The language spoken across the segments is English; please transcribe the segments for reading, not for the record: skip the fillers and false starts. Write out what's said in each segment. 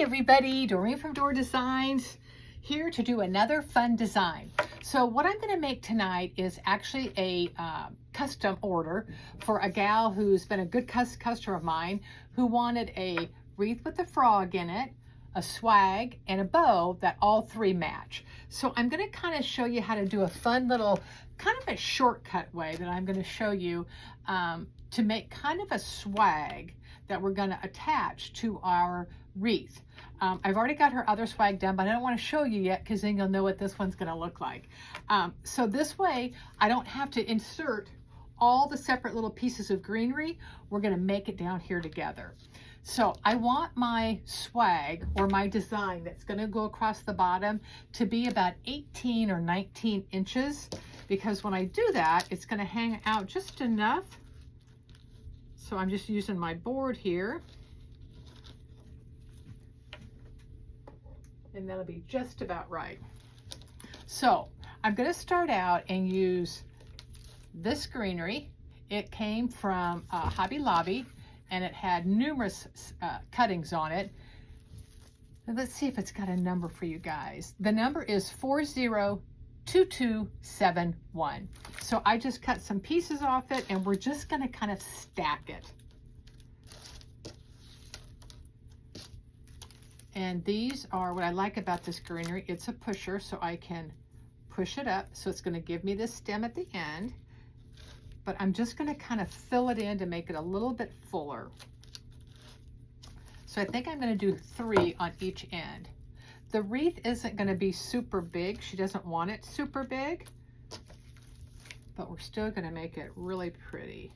Hey everybody, Doreen from Door Designs here to do another fun design. So what I'm going to make tonight is actually a custom order for a gal who's been a good customer of mine who wanted a wreath with a frog in it, a swag, and a bow that all three match. So I'm going to kind of show you how to do a fun little kind of a shortcut way that I'm going to show you to make kind of a swag that we're going to attach to our wreath. I've already got her other swag done, but I don't want to show you yet because then you'll know what this one's going to look like. So this way I don't have to insert all the separate little pieces of greenery. We're going to make it down here together. So I want my swag or my design that's going to go across the bottom to be about 18 or 19 inches, because when I do that, it's going to hang out just enough. So I'm just using my board here, and that'll be just about right. So I'm going to start out and use this greenery. It came from Hobby Lobby, and it had numerous cuttings on it. And let's see if it's got a number for you guys. The number is 402271. So I just cut some pieces off it, and we're just going to kind of stack it. And these are what I like about this greenery. It's a pusher, so I can push it up. So it's going to give me this stem at the end. But I'm just going to kind of fill it in to make it a little bit fuller. So I think I'm going to do 3 on each end. The wreath isn't going to be super big. She doesn't want it super big, but we're still going to make it really pretty.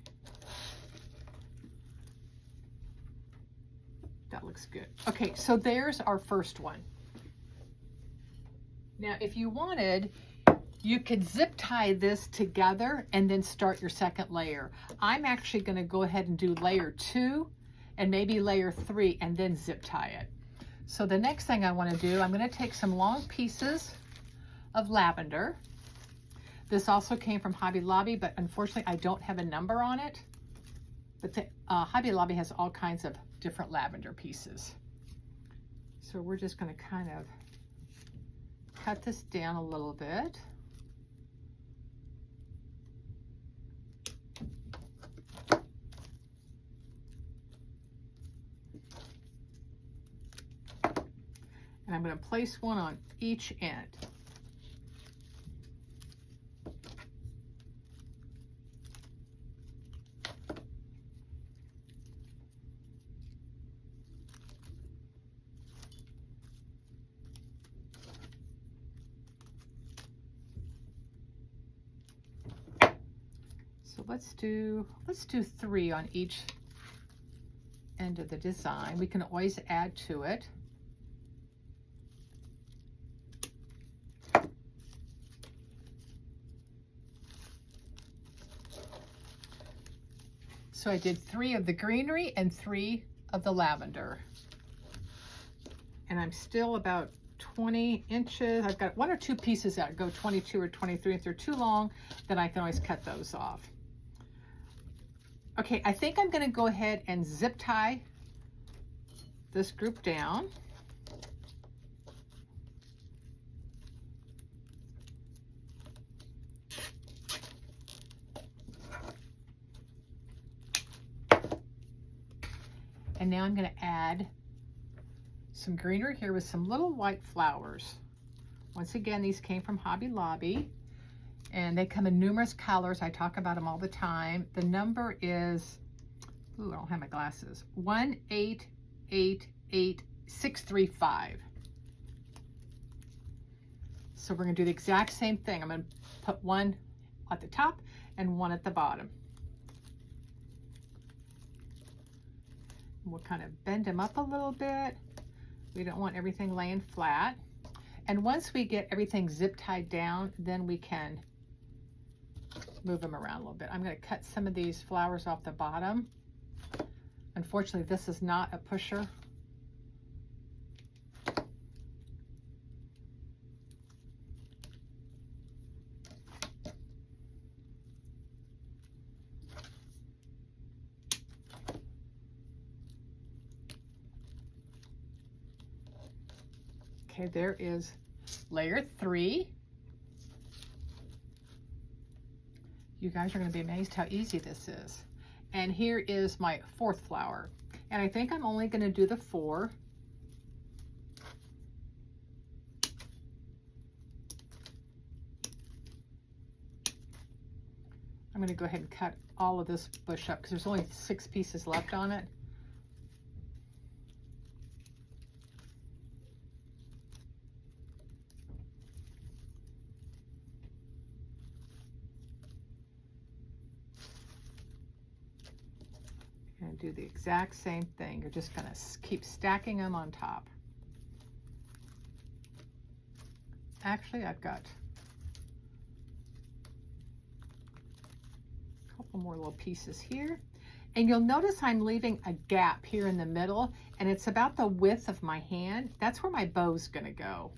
That looks good. Okay, so there's our first one. Now, if you wanted, you could zip tie this together and then start your second layer. I'm actually going to go ahead and do layer 2 and maybe layer 3 and then zip tie it. So the next thing I want to do, I'm going to take some long pieces of lavender. This also came from Hobby Lobby, but unfortunately I don't have a number on it. But the, Hobby Lobby has all kinds of different lavender pieces. So we're just going to kind of cut this down a little bit. And I'm going to place one on each end. So let's do 3 on each end of the design. We can always add to it. So I did 3 of the greenery and 3 of the lavender. And I'm still about 20 inches. I've got 1 or 2 pieces that go 22 or 23. If they're too long, then I can always cut those off. Okay, I think I'm going to go ahead and zip tie this group down. And now I'm going to add some greenery here with some little white flowers. Once again, these came from Hobby Lobby, and they come in numerous colors. I talk about them all the time. The number is, ooh, I don't have my glasses, 1888635. So we're going to do the exact same thing. I'm going to put 1 at the top and 1 at the bottom. We'll kind of bend them up a little bit. We don't want everything laying flat. And once we get everything zip tied down, then we can move them around a little bit. I'm going to cut some of these flowers off the bottom. Unfortunately, this is not a pusher. Okay, there is layer 3. You guys are going to be amazed how easy this is. And here is my 4th flower. And I think I'm only going to do the 4. I'm going to go ahead and cut all of this bush up because there's only 6 pieces left on it. And do the exact same thing. You're just going to keep stacking them on top. Actually, I've got a couple more little pieces here. And you'll notice I'm leaving a gap here in the middle, and it's about the width of my hand. That's where my bow's going to go.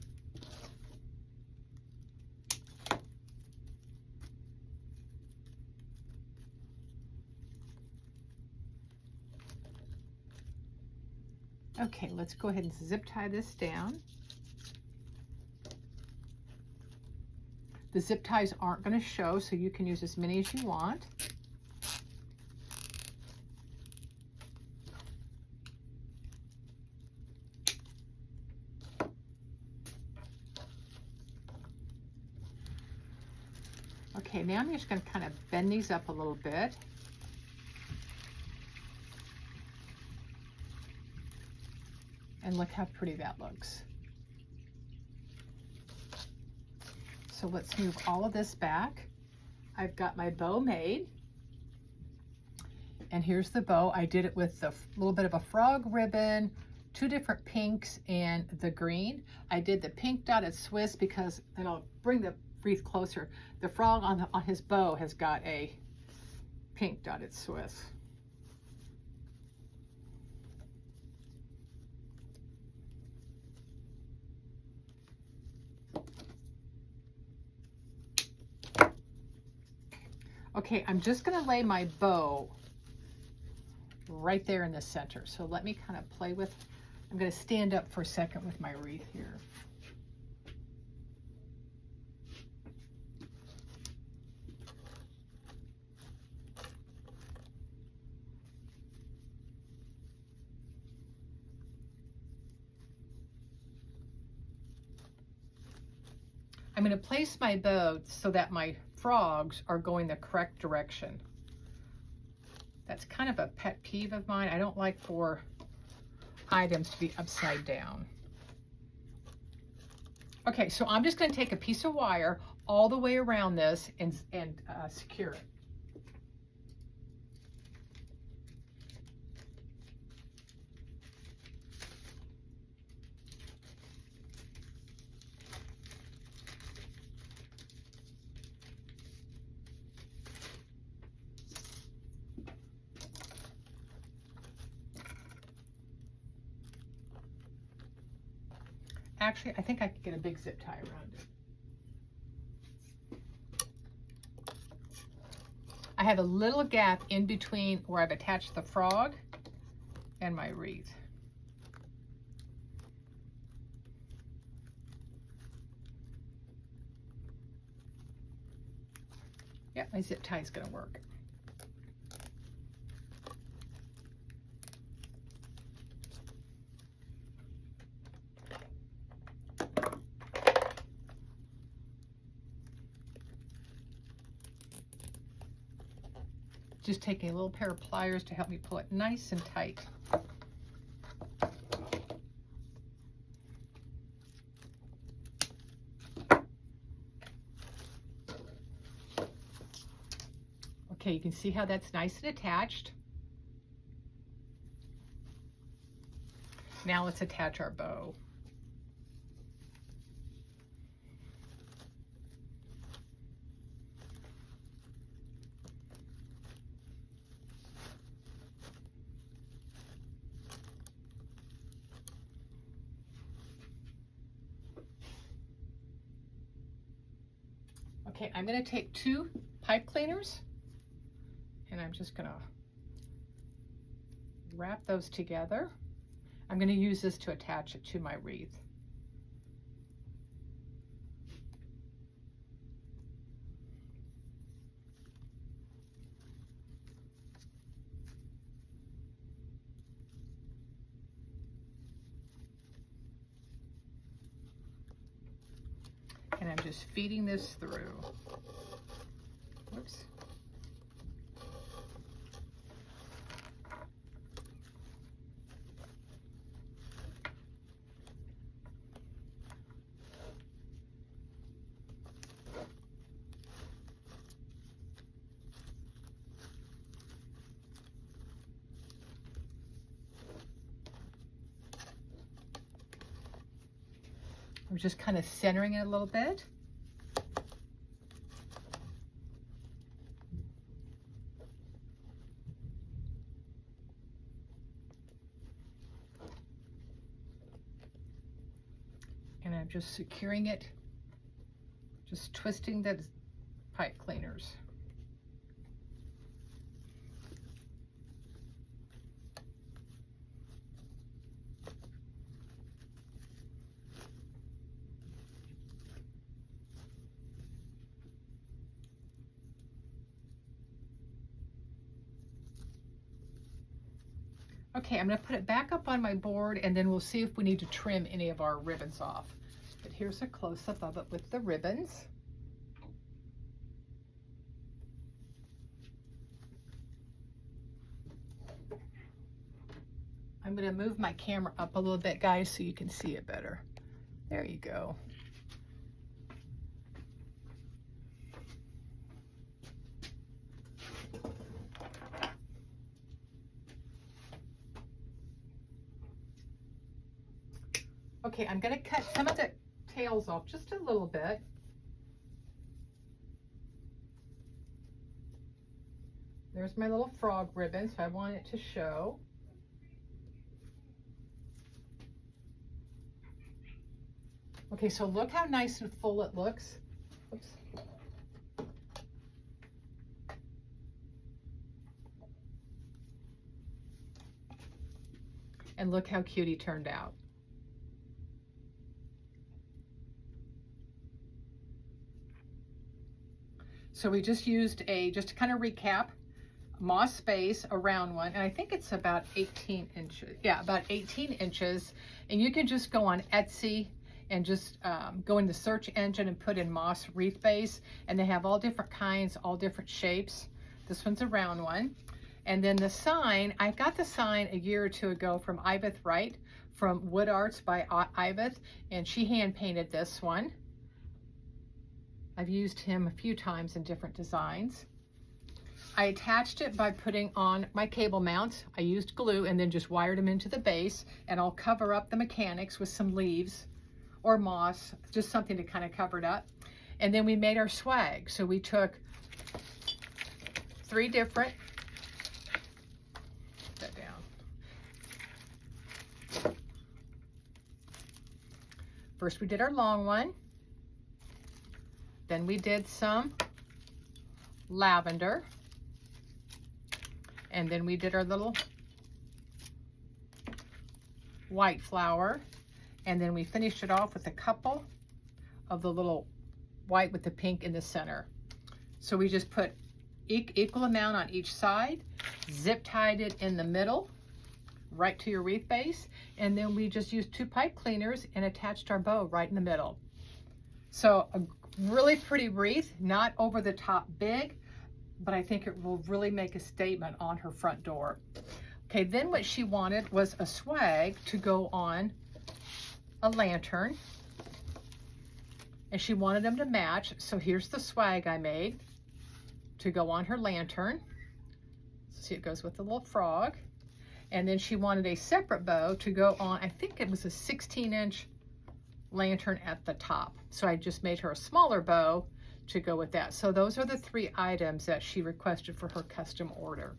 Okay, let's go ahead and zip tie this down. The zip ties aren't going to show, so you can use as many as you want. Okay, now I'm just going to kind of bend these up a little bit. And look how pretty that looks. So let's move all of this back. I've got my bow made. And here's the bow. I did it with a little bit of a frog ribbon, 2 different pinks, and the green. I did the pink dotted Swiss because, and I'll bring the wreath closer. The frog on his bow has got a pink dotted Swiss. Okay, I'm just going to lay my bow right there in the center. So let me kind of play with, I'm going to stand up for a second with my wreath here. I'm going to place my bow so that my frogs are going the correct direction. That's kind of a pet peeve of mine. I don't like for items to be upside down. Okay, so I'm just going to take a piece of wire all the way around this and secure it. Actually, I think I could get a big zip tie around it. I have a little gap in between where I've attached the frog and my wreath. Yeah, my zip tie is going to work. Just taking a little pair of pliers to help me pull it nice and tight. Okay, you can see how that's nice and attached. Now let's attach our bow. Okay, I'm going to take 2 pipe cleaners and I'm just going to wrap those together. I'm going to use this to attach it to my wreath. And I'm just feeding this through. Whoops. We're just kind of centering it a little bit. And I'm just securing it, just twisting the pipe cleaners. Okay, I'm going to put it back up on my board, and then we'll see if we need to trim any of our ribbons off. But here's a close-up of it with the ribbons. I'm going to move my camera up a little bit, guys, so you can see it better. There you go. Okay, I'm going to cut some of the tails off just a little bit. There's my little frog ribbon, so I want it to show. Okay, so look how nice and full it looks. Oops. And look how cute he turned out. So we just used just to kind of recap, moss base, a round one, and I think it's about 18 inches. Yeah, about 18 inches. And you can just go on Etsy and just go in the search engine and put in moss wreath base, and they have all different kinds, all different shapes. This one's a round one. And then the sign, I got the sign a year or two ago from Iveth Wright from Wood Arts by Iveth, and she hand painted this one. I've used him a few times in different designs. I attached it by putting on my cable mounts. I used glue and then just wired them into the base, and I'll cover up the mechanics with some leaves or moss, just something to kind of cover it up. And then we made our swag. So we took 3 different, put that down. First we did our long one. Then we did some lavender. And then we did our little white flower. And then we finished it off with a couple of the little white with the pink in the center. So we just put equal amount on each side, zip tied it in the middle, right to your wreath base. And then we just used 2 pipe cleaners and attached our bow right in the middle. So a really pretty wreath, not over the top big, but I think it will really make a statement on her front door. Okay, then what she wanted was a swag to go on a lantern, and she wanted them to match. So here's the swag I made to go on her lantern. See, it goes with the little frog. And then she wanted a separate bow to go on, I think it was a 16-inch lantern at the top. So I just made her a smaller bow to go with that. So those are the 3 items that she requested for her custom order.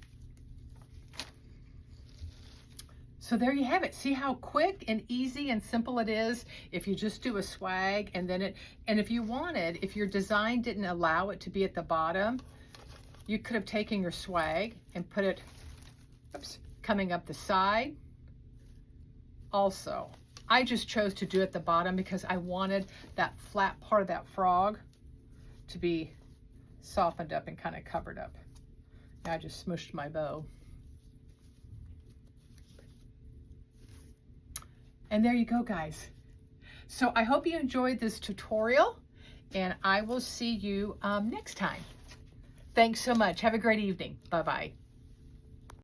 So there you have it. See how quick and easy and simple it is if you just do a swag, and then if you wanted, if your design didn't allow it to be at the bottom, you could have taken your swag and put it, oops, coming up the side. Also, I just chose to do it at the bottom because I wanted that flat part of that frog to be softened up and kind of covered up. Now I just smushed my bow. And there you go, guys. So I hope you enjoyed this tutorial. and I will see you next time. Thanks so much. Have a great evening. Bye-bye.